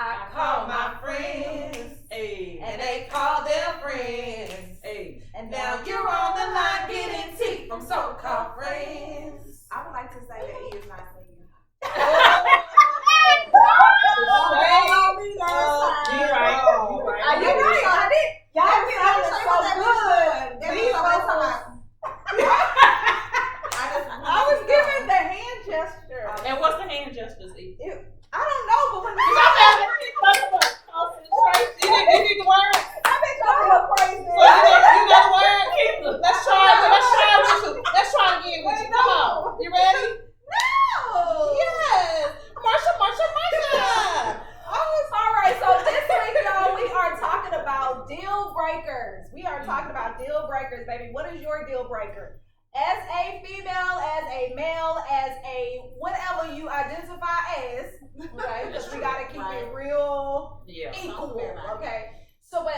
I call my friends, and they call their friends, and now you're on the line getting tea from so-called friends. I would like to say that he is not singing. You're right. I did. Y'all sounded so good. I was giving the hand gesture. And what's the hand gestures? I don't know, but when you need the word? I've been talking about crazy. You know the word? Let's try again with you. Come on. You ready? No. Yes. Marsha. All right, so this week, y'all, we are talking about deal breakers. We are talking about deal breakers, baby. What is your deal breaker? As a female, as a male, as a whatever you identify as, okay? Because we gotta keep it real equal, okay? So, but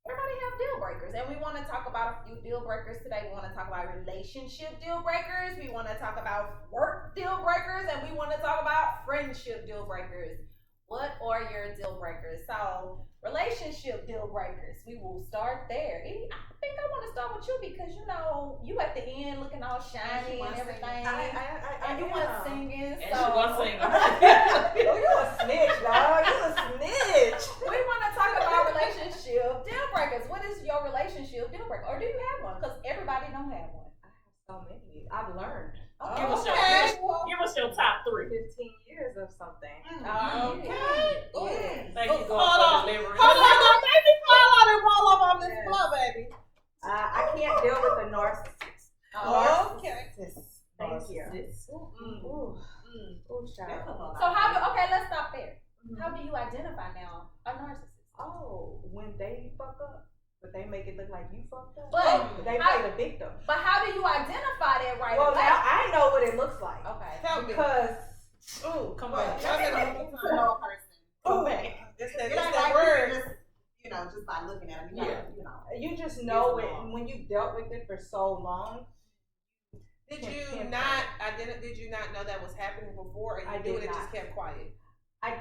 everybody have deal breakers, and we want to talk about a few deal breakers today. We want to talk about relationship deal breakers. We want to talk about work deal breakers, and we want to talk about friendship deal breakers. What are your deal breakers? So, relationship deal breakers. We will start there. I think I want to start with you because you know you at the end looking all shiny and everything. And you weren't singing. And she was singing. Oh, you a snitch, dog. You a snitch. We want to talk about relationship deal breakers. What is your relationship deal breaker? Or do you have one? Because everybody don't have one. I have so many. I've learned. Give us your top 3. 15 years of something. Okay. Thank you. Hold on, baby. Call and roll up on this floor, baby. I can't deal with a narcissist. Okay. Thank you. So let's stop there. How do you identify now a narcissist? Oh, when they fuck up, but they make it look like you fucked up. But they play the victim. But how do you identify that right well, away? now I know what it looks like. Okay. Because come on. It's that word. Just by looking at them. You just know it when you've dealt with it for so long. Did you not know that was happening before, and you knew it just kept quiet? I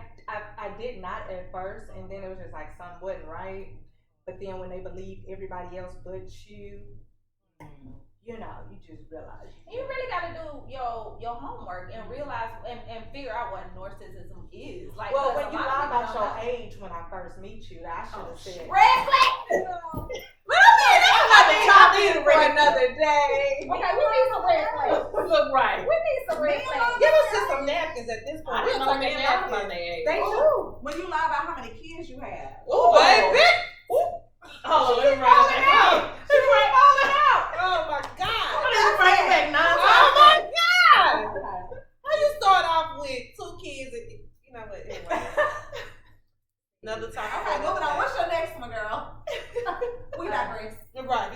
did not at first, and then it was just like something wasn't right. But then when they believe everybody else but you, you just realize. You really got to do your homework and realize and figure out what narcissism is. Like, well, when you lie about your age when I first meet you, I should have said. Red flag! For another day. Okay, we need some red flags. Look right. We need some red flags. Give us just some napkins at this point. I didn't know men lie about their age. They do. When you lie about how many kids you have. Ooh, baby. Oh, let me write it down. She went falling out. Oh my God. Oh my God. How you start off with 2 kids and you know what? Anyway. Another time. Okay, moving on. What's your next one, girl? We digress. Right.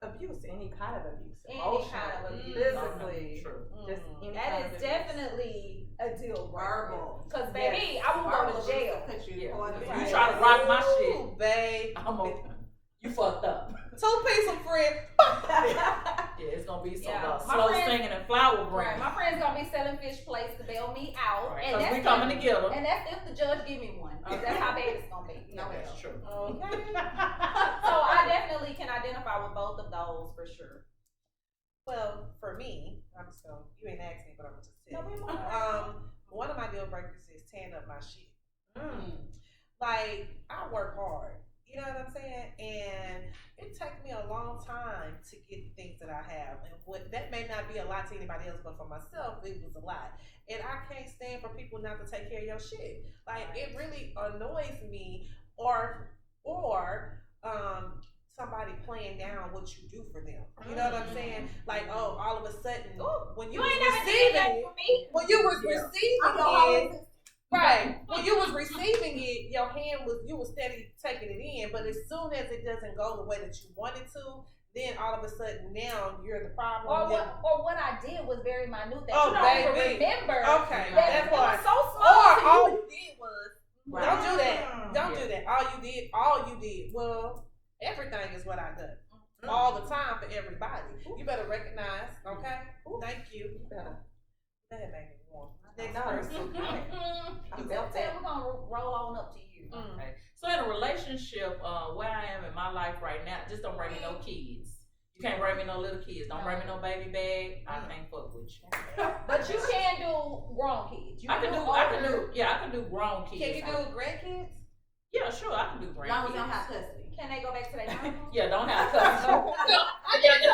Abuse, any kind of abuse. Any kind of abuse. Physically. Just any That kind is of abuse. definitely a deal breaker. Verbal. Because, baby, I will go to jail. You try to rock my shit. Ooh, babe. You fucked up. 2-piece of Fren. Yeah, it's gonna be some slow singing and flower Right. brand. My friend's gonna be selling fish plates to bail me out. Right. And Because that's we coming together. And that's if the judge give me one. That's how bad it's gonna be. No, that's true. Okay. So I definitely can identify with both of those for sure. Well, for me, you ain't asked me, but I'm gonna just tell you. No, One of my deal breakers is tearing up my shit. Like, I work hard. You know what I'm saying? And it takes me a long time to get the things that I have. And that may not be a lot to anybody else, but for myself, it was a lot. And I can't stand for people not to take care of your shit. Like, it really annoys me or somebody playing down what you do for them. You know what I'm saying? Like, all of a sudden, when you was receiving it, right. When you was receiving it, you was steady taking it in, but as soon as it doesn't go the way that you want it to, then all of a sudden now you're the problem. Or what I did was very minute that Oh, you don't even baby. remember. Okay, that that it was part. so Or small. all you did was don't do that. Mm. Don't do that. All you did. Well, everything is what I done. All the time for everybody. You better recognize, okay? Thank you. Go ahead, baby. on. Next No. person. We're gonna roll on up to you. Okay. So in a relationship, where I am in my life right now, just don't bring me no kids. You can't bring me no little kids. Don't bring me no baby bag. I can't fuck with you. But you can do grown kids. You I can do grown kids. Can you do grandkids? Yeah, sure, I can do grown Long as kids. you don't have custody. Can they go back to their mama? Yeah, don't have custody. That's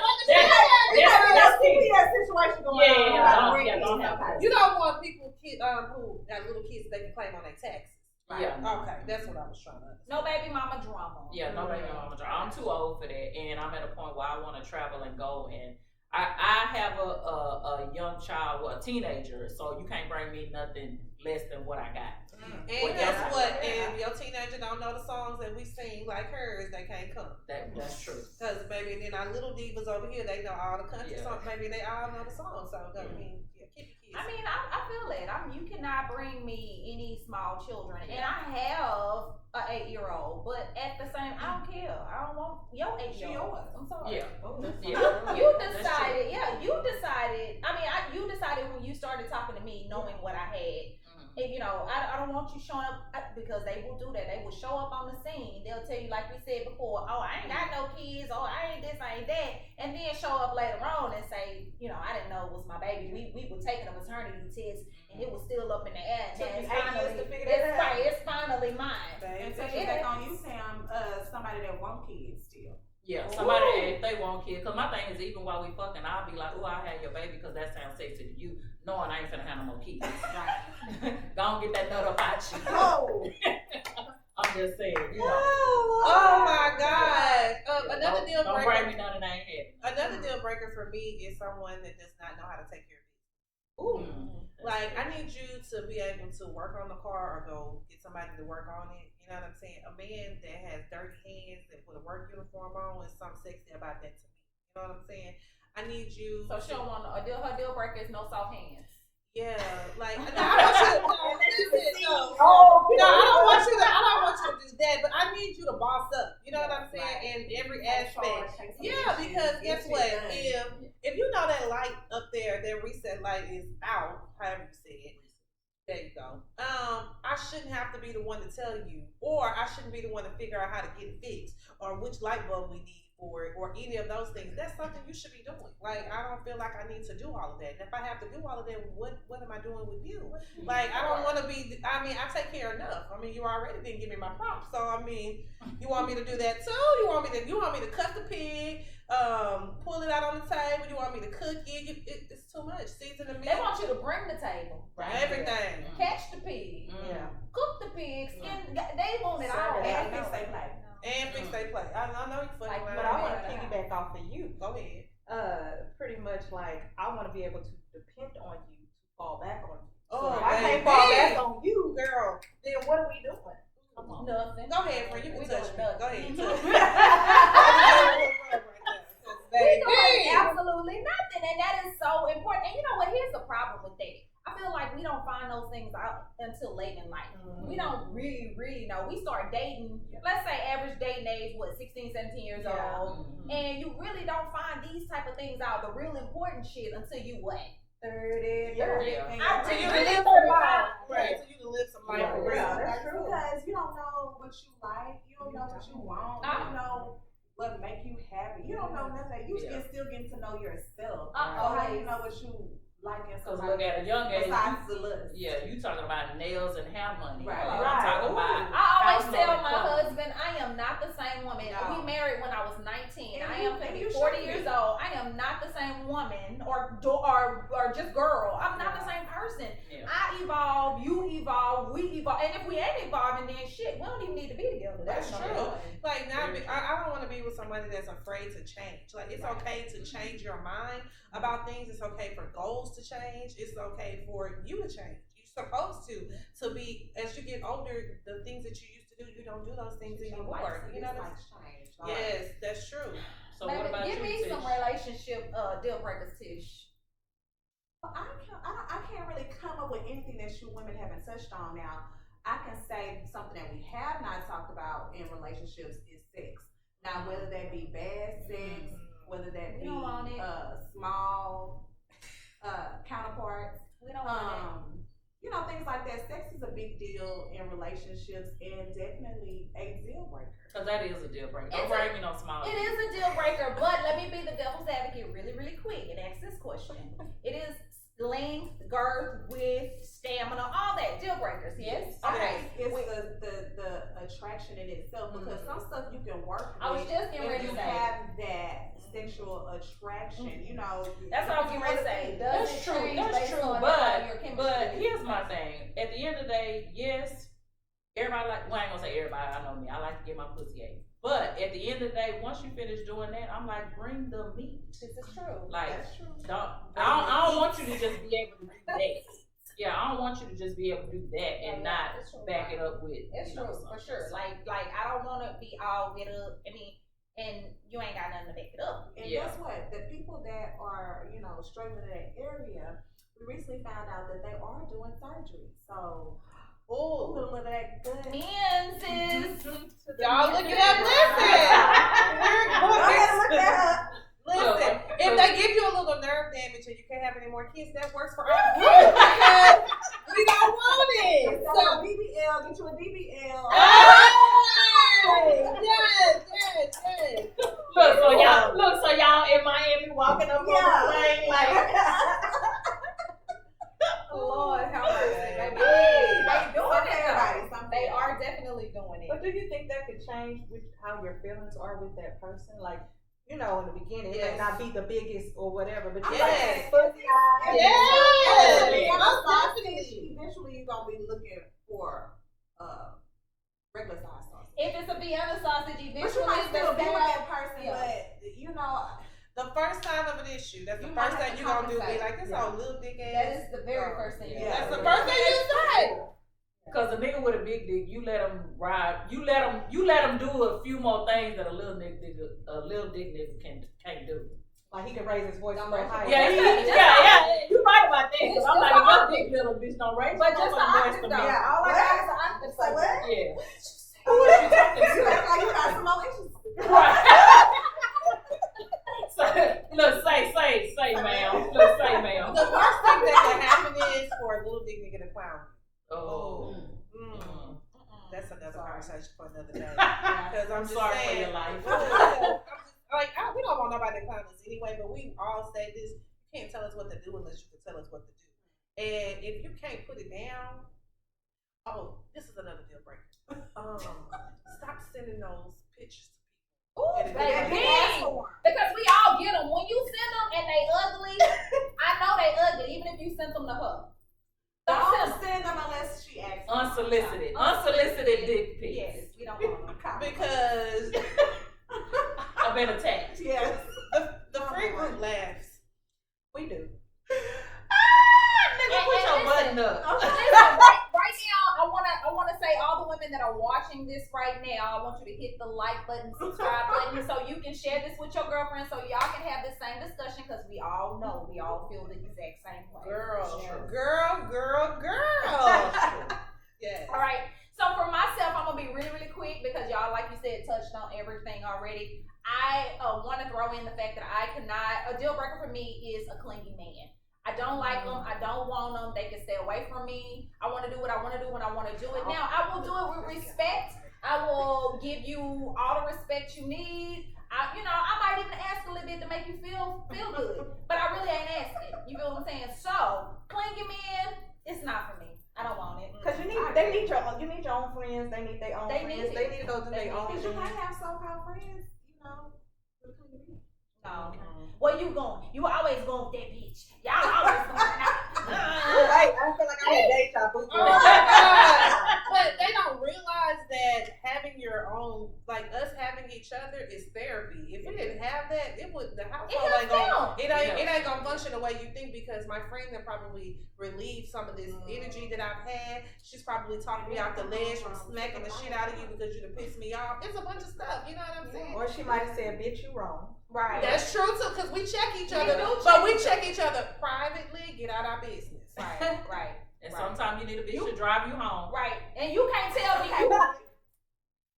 that situation going on. Don't have custody. You don't want people who got little kids that they can claim on their taxes. Yeah. Okay, that's what I was trying to understand. No baby mama drama. Yeah, no baby mama drama. I'm too old for that, and I'm at a point where I want to travel and go. And I have a young child, well, a teenager, so you can't bring me nothing less than what I got. And guess what? If your teenager don't know the songs that we sing like hers, they can't come. That's true. Because baby, then our little divas over here, they know all the country Yeah. songs. Maybe they all know the songs. So I mean, yeah, keep your kids. I mean, I feel it. You cannot bring me any small children, and I have an 8-year-old. But at the same, I don't care. I don't want your 8-year-old. I'm sorry. Yeah. You decided. Yeah, you decided. I mean, you decided when you started talking to me, knowing what I had. And I don't want you showing up because they will do that. They will show up on the scene. They'll tell you, like we said before, oh, I ain't got no kids. Oh, I ain't this, I ain't that. And then show up later on and say, I didn't know it was my baby. We were taking a maternity test and it was still up in the air. And it's finally mine. And touching back on you, Sam, somebody that want kids still. Yeah, somebody if they want kids. Cause my thing is even while we fucking, I'll be like, oh, I had your baby because that sounds sexy to you, knowing I ain't finna have no more kids. Go on, get that nut up out you. Oh. I'm just saying, Oh my God! Another deal don't breaker. bring me none that I ain't had. Another deal breaker for me is someone that does not know how to take care of it. Like I need you to be able to work on the car or go get somebody to work on it. You know what I'm saying? A man that has dirty hands that put a work uniform on is something sexy about that to me. You know what I'm saying? I need you. So she don't want her deal breaker is no soft hands. Yeah, like no, I want you to I don't want you to do that, but I need you to boss up. You know what I'm saying? In every aspect. Yeah, because guess what? If you know that light up there, that reset light is out, however you say it. There you go. I shouldn't have to be the one to tell you, or I shouldn't be the one to figure out how to get it fixed, or which light bulb we need for it, or any of those things. That's something you should be doing. Like I don't feel like I need to do all of that. And if I have to do all of that, what am I doing with you? Like I don't want to be. I mean, I take care enough. I mean, you already didn't give me my props, so I mean, you want me to do that too? You want me to cut the pig? Pull it out on the table. You want me to cook it? It's too much. Season the meat. They want you to bring the table, right? Everything. Catch the pig. Yeah. Cook the pig. Skin. They want it all. And fix they plate. And fix they plate. I know you fucking like, but I want to piggyback off of you. Go ahead. Pretty much like I want to be able to depend on you to fall back on you. Oh, so if I can't fall back on you, girl, then what are we doing? Come on. Nothing. Go ahead, Fren. You can touch me. Go ahead. Absolutely nothing, and that is so important. And you know what? Here's the problem with that. I feel like we don't find those things out until late in life. We don't really know. We start dating, let's say average dating age, 16, 17 years old, and you really don't find these type of things out, the real important shit, until you what? 30. Until you live some life. Right. Until you live some life. That's true. Because you don't know what you like. You don't know what you want. You don't know what make you happy. You don't know nothing. You can still get to know yourself. So how do you know what you like in somebody? Look at a young age. Besides the looks. Yeah, you talking about nails and hair money. Right. I'm talking about. I always tell my husband, I am not the same woman. We married when I was 19. I am 40 years old. I am not the same woman or just girl. I'm not the same person. Yeah. I evolve, you evolve, we evolve. And if we ain't evolving, then shit, we don't even need to be together. That's true. Like, I don't want to be with somebody that's afraid to change. Like, it's okay to change your mind about things. It's okay for goals to change. It's okay for you to change. You're supposed to be, as you get older, the things that you used to do, you don't do those things anymore. You know what I'm saying? Yes, that's true. So what about you, Tish? Give me some relationship deal breakers, Tish. I can't really come up with anything that you women haven't touched on now. I can say something that we have not talked about in relationships is sex. Now, whether that be bad sex, whether that be small counterparts, We don't want that. You know, things like that. Sex is a big deal in relationships and definitely a deal breaker. Because that is a deal breaker. Don't bring me no small. It is a deal breaker, but let me be the devil's advocate really, really quick and ask this question. It is length, girth, width, stamina, all that. Deal breakers, yes? Okay. It's the attraction in itself, because some stuff you can work with. I was just getting ready if to you say. have that sexual attraction, you know. That's what I was getting ready to say. That's true. That's true. But here's my thing. At the end of the day, yes, everybody well, I ain't gonna say everybody. I know me. I like to get my pussy ate. But at the end of the day, once you finish doing that, I'm like, bring the meat. This is true. Like, that's true. I don't want you to just be able to do that. Yeah, I don't want you to just be able to do that and not back it up with. It's true, for sure. Like I don't want to be all with up. I mean, and you ain't got nothing to back it up. And guess what? The people that are, you know, struggling in that area, we recently found out that they are doing surgery. So, a little of that good. Men, sis. Y'all look it up. Listen, if they give you a little nerve damage and you can't have any more kids, that works for us. Because we don't want it. So, BBL, get you a DBL. Yes. Look, so y'all in Miami walking up on the plane like. Lord, how mercy, baby. They doing it. They are definitely doing it. But do you think that could change with how your feelings are with that person? Like, you know, in the beginning, it may not be the biggest or whatever, but you Yes. Eventually, you're gonna be looking for regular size sausage. If it's a Vienna sausage, But you eventually might it's still the be with stab. that person, but you know. The first sign of an issue, that's the You first might have thing to you're gonna do. Be compensate. like, this old little dick ass. That is the very first thing. Yeah. That's the first thing you say. Cause a nigga with a big dick, you let him ride. You let him do a few more things that a little dick nigga can't do. Like he can raise his voice more higher. Yeah. You right about that. Cause I'm like, your dick little bitch don't raise. But just the voice octave to though. me. Yeah, All I got is the octave. Say what? Yeah. Who is you talking to? You act like you got some more issues. Right. Look, say, ma'am. Look, say, ma'am. The worst thing that can happen is for a little dick nigga to clown. Oh. That's another conversation for another day. Because I'm just sorry saying, for your life. We don't want nobody to clown us anyway, but we all say this. You can't tell us what to do unless you can tell us what to do. And if you can't put it down, this is another deal breaker. Stop sending those pictures to people. Ooh, And baby. Because we all get them. When you send them and they ugly, I know they ugly, even if you send them to her. Don't send them unless she asks. Unsolicited dick pics. Yes, we don't want them. Because I've been attacked. Yes. the friend group laughs. We do. Nigga, put your button up. Listen, right now, I wanna say all the women that are watching this right now, I want you to hit the like button, subscribe button, so you can share this with your girlfriend, so y'all can have the same discussion, because we all know, we all feel the exact same way. Girl. Yes. All right. So for myself, I'm gonna be really, really quick because y'all, like you said, touched on everything already. I want to throw in the fact that a deal breaker for me is a clingy man. I don't like them. I don't want them. They can stay away from me. I want to do what I want to do when I want to do it. Now, I will do it with respect. I will give you all the respect you need. I might even ask a little bit to make you feel good, but I really ain't asking. You feel what I'm saying? So, clingy men, it's not for me. I don't want it. Cause you need your own friends. They need their own friends. They need to go do their own Because you thing. might have so-called friends, No. Where you going? You always going with that bitch. Y'all always going out. Right, I feel like I'm a deja vu. Oh my God. But they don't realize that having your own, like us having each other, is therapy. If we didn't have that, the household ain't gonna function the way you think. Because my friend that probably relieved some of this energy that I've had, she's probably talking me off the ledge from smacking the shit out of you because you done pissed me off. It's a bunch of stuff, you know what I'm saying? Or she might have said, "Bitch, you wrong." Right. That's true too, because we check each other, but we check each other privately. Get out our business. Right. And sometimes you need a bitch to drive you home. Right. And you can't tell me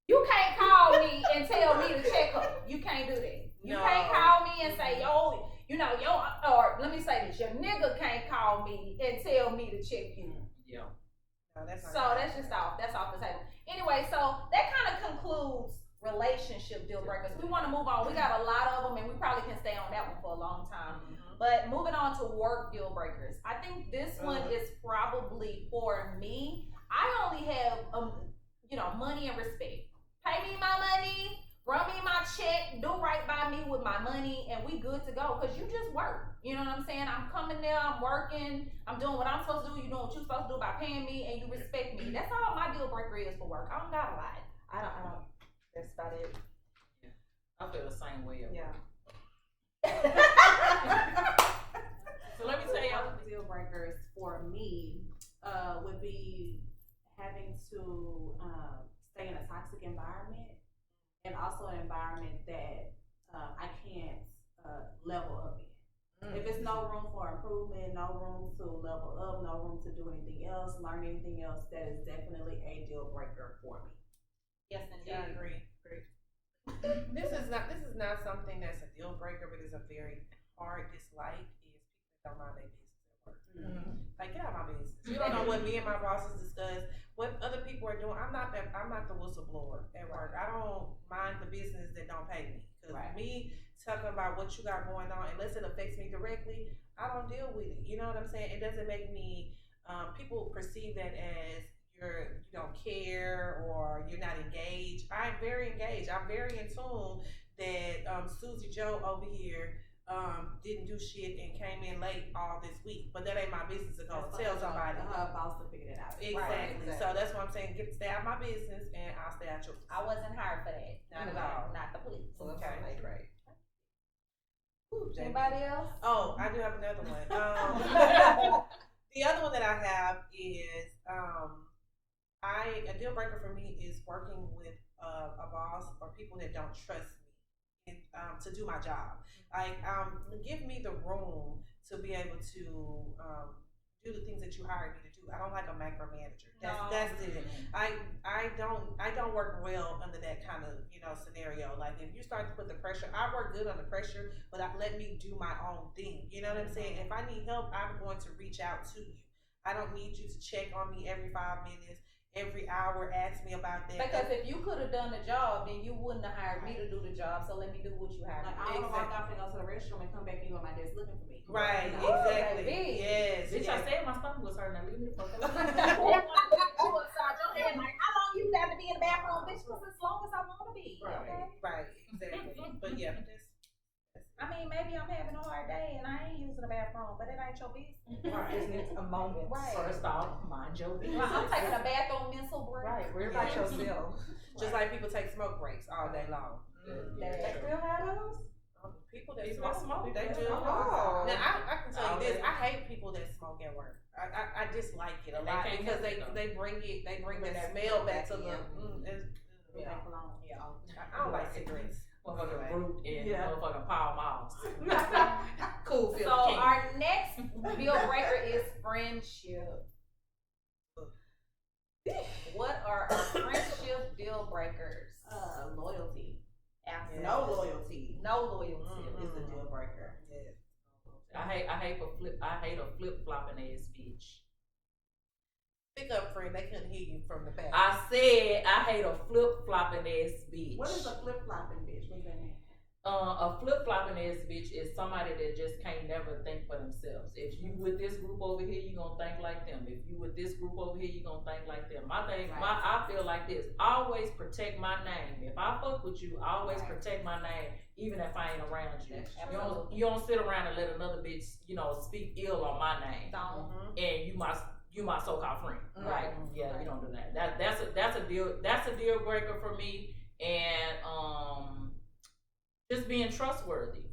you can't call me and tell me to check her. You can't do that. You can't call me and say, or let let me say this: your nigga can't call me and tell me to check you. Yeah. No, that's So that's just off. That's off the table. Anyway, so that kind of concludes relationship deal breakers. We want to move on. We got a lot of them, and we probably can stay on that one for a long time. But moving on to work deal breakers, I think this one is probably for me. I only have money and respect. Pay me my money, run me my check, do right by me with my money, and we good to go. Cause you just work. You know what I'm saying? I'm coming there, I'm working, I'm doing what I'm supposed to do. You doing what you're supposed to do by paying me, and you respect me. That's all my deal breaker is for work. I don't got a lot. I don't. That's about it. I feel the same way. Yeah. So let me tell y'all. Deal breakers for me would be having to stay in a toxic environment, and also an environment that I can't level up in. If it's no room for improvement, no room to level up, no room to do anything else, learn anything else, that is definitely a deal breaker for me. Yes, indeed. I agree. This is not something that's a deal breaker, but it's a very hard dislike. Is people that don't mind their business at work. Like, get out of my business. You don't know what me and my bosses discuss, what other people are doing. I'm not the whistleblower at work. I don't mind the business that don't pay me. Because me talking about what you got going on, unless it affects me directly, I don't deal with it. You know what I'm saying? It doesn't make me. People perceive that as you don't care or you're not engaged. I'm very engaged. I'm very in tune that Susie Joe over here didn't do shit and came in late all this week. But that ain't my business to go tell somebody. Her boss to figure it out. Exactly. So that's what I'm saying. Stay out of my business and I'll stay out yours. I wasn't hired for that. Not at all. Not the police. Okay. Great. Anybody else? Oh, I do have another one. The other one that I have is a deal breaker for me is working with a boss or people that don't trust me to do my job. Like, give me the room to be able to do the things that you hired me to do. I don't like a micromanager. That's it. I don't work well under that kind of scenario. Like, if you start to put the pressure, I work good under pressure, but let me do my own thing. You know what I'm saying? If I need help, I'm going to reach out to you. I don't need you to check on me every 5 minutes. Every hour, ask me about that. Because if you could have done the job, then you wouldn't have hired me to do the job. So let me do what you hired. Like, I don't walk out and go to the restroom and come back and you on my desk looking for me. Right, Oh, exactly. baby. Yes. Bitch, I said my stomach was hurting. Now leave me the fuck alone. How long you got to be in the bathroom, bitch? Because as long as I want to be. Okay? Right, exactly. But yeah, I mean, maybe I'm having a hard day and I ain't using the bathroom, but it ain't your business. Right. Just needs a moment. Right. First off, mind your business. Well, I'm taking a bathroom mental break. Right. Worry about yourself. just like people take smoke breaks all day long. They still have those? People that People smoke, smoke, they do. Oh. Now I can tell you this: I hate people that smoke at work. I dislike it a And lot they can't because help it, they bring that smell back to the. Yeah. I don't like cigarettes. Motherfucking root and motherfucking Pall Malls. Cool. So our next deal breaker is friendship. What are our friendship deal breakers? Loyalty. Absolutely. No loyalty. No loyalty. Is a deal breaker. I hate a flip flopping ass bitch. Pick up, friend. They couldn't hear you from the back. I said I hate a flip flopping ass bitch. What is a flip flopping bitch? What does that mean? A flip flopping ass bitch is somebody that just can't never think for themselves. If you with this group over here, you gonna think like them. If you with this group over here, you gonna think like them. I feel like this. Always protect my name. If I fuck with you, always protect my name, even if I ain't around you. You don't sit around and let another bitch, speak ill on my name. And you my so-called friend, right? Yeah, you don't do that. That's a deal breaker for me. And just being trustworthy.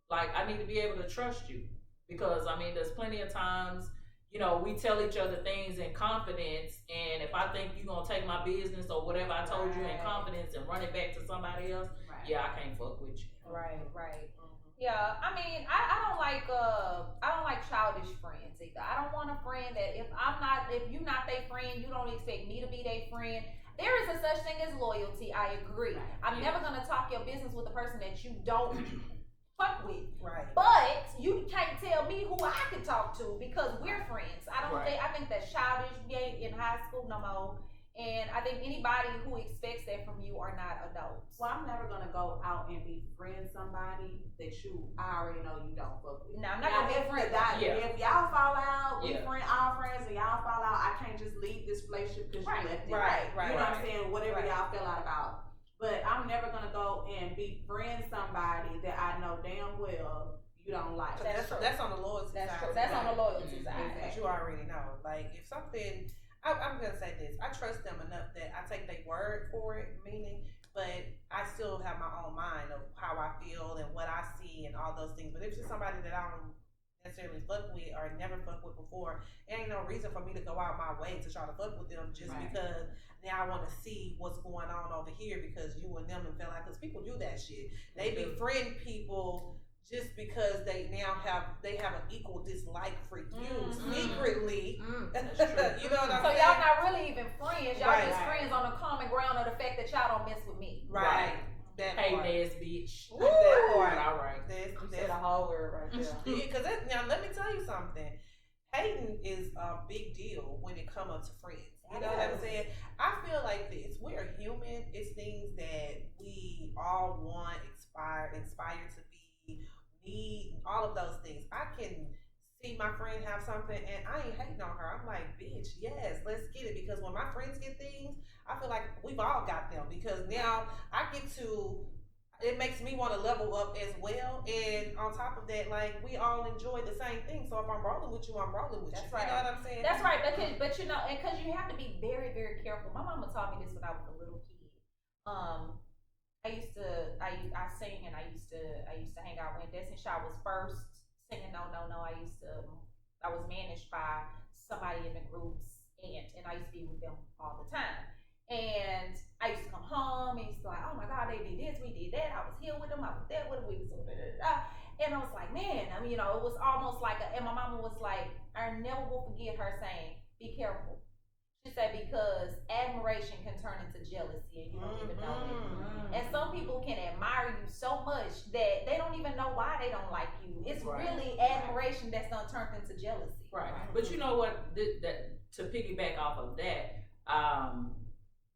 Like, I need to be able to trust you because there's plenty of times, we tell each other things in confidence, and if I think you're gonna take my business or whatever I told you in confidence and run it back to somebody else, I can't fuck with you. Right. Yeah, I don't like childish friends either. I don't want a friend that if you're not their friend, you don't expect me to be their friend. There is a such thing as loyalty. I agree. I'm never gonna talk your business with a person that you don't fuck with. Right. But you can't tell me who I could talk to because we're friends. I think that's childish. We ain't in high school no more. And I think anybody who expects that from you are not adults. Well, I'm never gonna go out and befriend somebody that I already know you don't fuck with. No, I'm not gonna be friends. If y'all fall out, we all friends, and y'all fall out, I can't just leave this relationship because you left it. Right. You know what I'm saying? Whatever y'all fell out about. But I'm never gonna go and befriend somebody that I know damn well you don't like. That's on the loyalty side. That's on the loyalty side. Because you already know. Like, if something, I'm gonna say this. I trust them enough that I take their word for it, meaning, but I still have my own mind of how I feel and what I see and all those things. But if it's somebody that I don't necessarily fuck with or never fuck with before, there ain't no reason for me to go out my way to try to fuck with them just because now I want to see what's going on over here because you and them and feel like, because people do that shit. They befriend people just because they now have an equal dislike for you secretly. You know what I'm saying? So y'all not really even friends. Y'all just friends on the common ground of the fact that y'all don't mess with me. Right. That hey, part. Nez, bitch. That part. All right. That's a whole word right there. Yeah, because now let me tell you something. Hating is a big deal when it comes up to friends. You know what I'm saying? I feel like this. We are human. It's things that we all want, inspire to be, need, all of those things. I can see my friend have something and I ain't hating on her. I'm like, bitch, yes, let's get it. Because when my friends get things, I feel like we've all got them. Because now it makes me want to level up as well. And on top of that, like, we all enjoy the same thing. So if I'm rolling with you, I'm rolling with you. That's right. You know what I'm saying? That's right. But you know, and because you have to be very, very careful. My mama taught me this when I was a little kid. I sing and I used to hang out when Destiny Shaw was first singing No. I was managed by somebody in the group's aunt and I used to be with them all the time. And I used to come home and used to be like, oh my God, they did this, we did that. I was here with them, I was there with them, we was da, da, da. And I was like, man, I mean, you know, it was almost like, and my mama was like, I never will forget her saying, be careful. She said, because admiration can turn into jealousy and you don't even know it. And some people can admire you so much that they don't even know why they don't like you. It's really admiration that's done turned into jealousy. Right. But you know what, to piggyback off of that,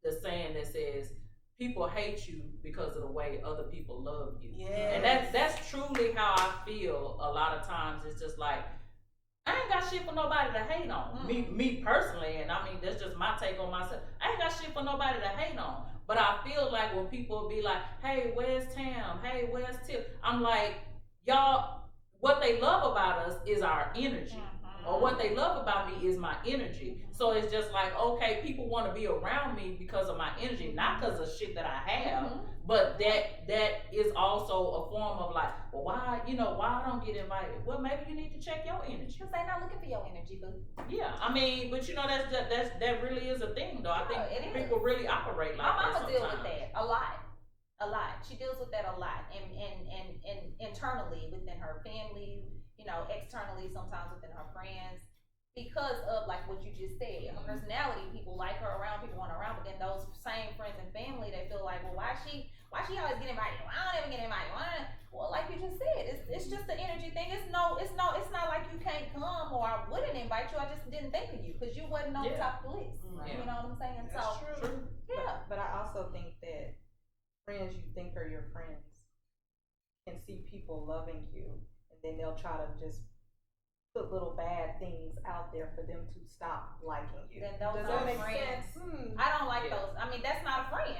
the saying that says people hate you because of the way other people love you. Yes. And that's truly how I feel a lot of times. It's just like, I ain't got shit for nobody to hate on. Me personally, and I mean, that's just my take on myself. I ain't got shit for nobody to hate on. But I feel like when people be like, hey, where's Tam? Hey, where's Tip? I'm like, y'all, what they love about us is our energy. Or what they love about me is my energy. So it's just like, okay, people want to be around me because of my energy, not because of shit that I have, but that is also a form of like, well, why I don't get invited? Well, maybe you need to check your energy. Because they're not looking for your energy, boo. Yeah, I mean, but you know, that really is a thing, though. I think people really operate like that. My mama deals with sometimes. that a lot. She deals with that a lot, and internally within her family. You know, externally sometimes within her friends, because of like what you just said, her personality. People like her around, people want her around, but then those same friends and family, they feel like, well, why she always get invited? I don't ever get invited. Well, like you just said, it's just the energy thing. It's not like you can't come or I wouldn't invite you. I just didn't think of you because you wasn't on the top of the list. You know what I'm saying? That's true. Yeah. But I also think that friends you think are your friends can see people loving you. Then they'll try to just put little bad things out there for them to stop liking you. Then those Does are that make friends. sense? I don't like those. I mean, that's not a friend.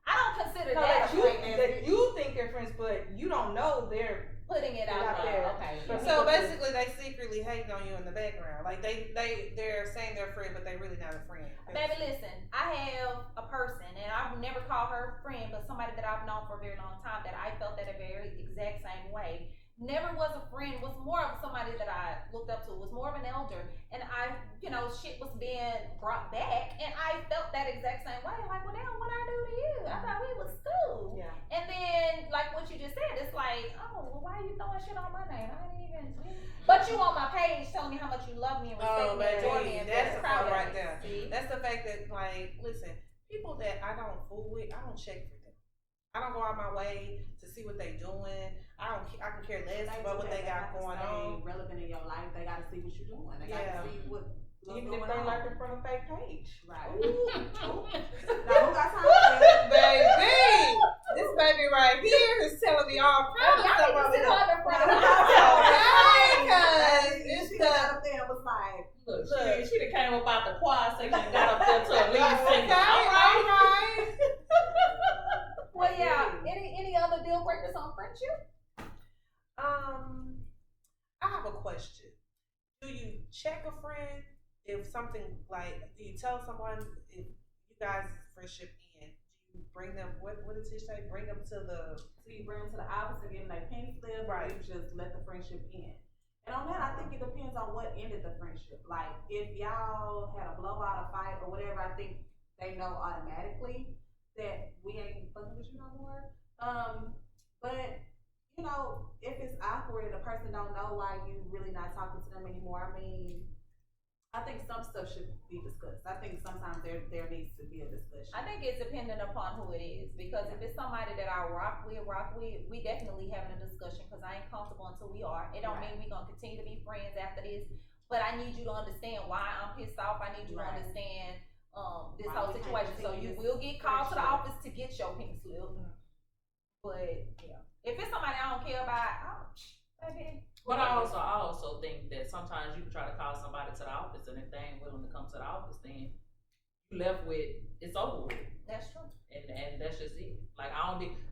I don't consider that a friend. That you think they're friends, but you don't know they're putting it out there. Okay. So basically, they secretly hating on you in the background. Like they're saying they're a friend, but they really not a friend. Baby, listen. I have a person, and I would never call her a friend, but somebody that I've known for a very long time that I felt that a very exact same way. Never was a friend, was more of somebody that I looked up to, was more of an elder. And shit was being brought back, and I felt that exact same way. Like, well, now what I do to you? I thought we was cool. Yeah. And then, like what you just said, it's like, oh, well, why are you throwing shit on my name? I didn't even. But you on my page telling me how much you love me and respect me and adore me. And that's the proud part of right me. there. See? That's the fact that, like, listen, people that I don't fool with, I don't check for them. I don't go out my way to see what they doing. I can care less about what they got going on. Relevant in your life, they gotta see what you're doing. They gotta see what's even if going they on. lurking from a fake page. Right. Ooh. Now who got time for that? Baby, this baby right here is telling me all kinds of stuff over there. She got up there and was like, Look, she done came up out the choir section and got up there to a lead singer. All right. Well, yeah. Any other deal breakers on friendship? I have a question. Do you check a friend if something do you tell someone if you guys friendship end? Do you bring them? What did Tish say? Bring them to the. so you bring them to the office and give them their pink slip, Right. or you just let the friendship end. And on that, I think it depends on what ended the friendship. Like, if y'all had a blowout, a fight, or whatever, I think they know automatically that we ain't fucking with you no more. But, you know, if it's awkward and the person don't know why you really not talking to them anymore, I mean, I think some stuff should be discussed. I think sometimes there needs to be a discussion. I think it's dependent upon who it is, because if it's somebody that I rock with, we definitely having a discussion, because I ain't comfortable until we are. It don't mean we gonna continue to be friends after this, but I need you to understand why I'm pissed off. I need you to understand this whole situation. So you will get called to the office to get your pink slip. But yeah, if it's somebody I don't care about, baby. But I also think that sometimes you can try to call somebody to the office, and if they ain't willing to come to the office, then you left with it's over with. That's true. And that's just it. Like,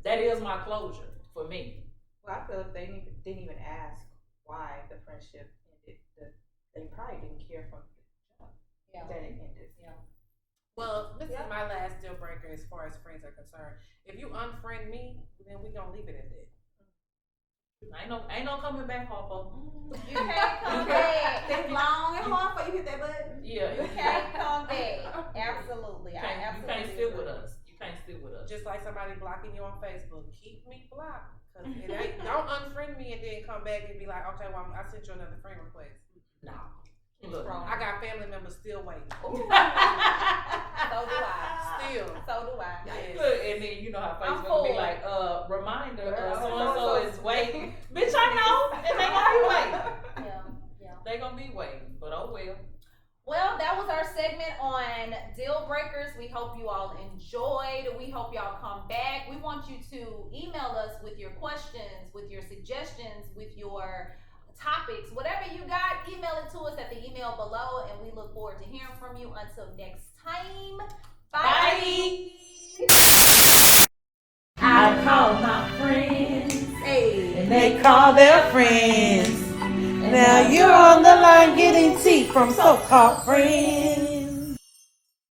that is my closure for me. Well, I feel if they didn't even ask why the friendship ended, they probably didn't care from the jump that it ended. Yeah. Well, this is my last deal breaker as far as friends are concerned. If you unfriend me, then we gonna leave it at that. Ain't no coming back, Harper. You can't come back. It's long and hard for you hit that button. Yeah. You can't come back. Absolutely. You can't sit with us. You can't sit with us. Just like somebody blocking you on Facebook, keep me blocked. Cause it ain't, don't unfriend me and then come back and be like, okay, well, I sent you another friend request. No. Look, I got family members still waiting. So do I. Still. So do I. Yes. Look, and then you know how I'm Facebook be full. like, reminder, Girl, so-and-so is waiting. Bitch, I know, and they gonna be waiting. Yeah. They gonna be waiting, but oh well. Well, that was our segment on deal breakers. We hope you all enjoyed. We hope y'all come back. We want you to email us with your questions, with your suggestions, with your topics, whatever you got, email it to us at the email below, and we look forward to hearing from you. Until next time, bye. I call my friends, Hey. and they call their friends. Now you're on the line getting tea from so-called friends.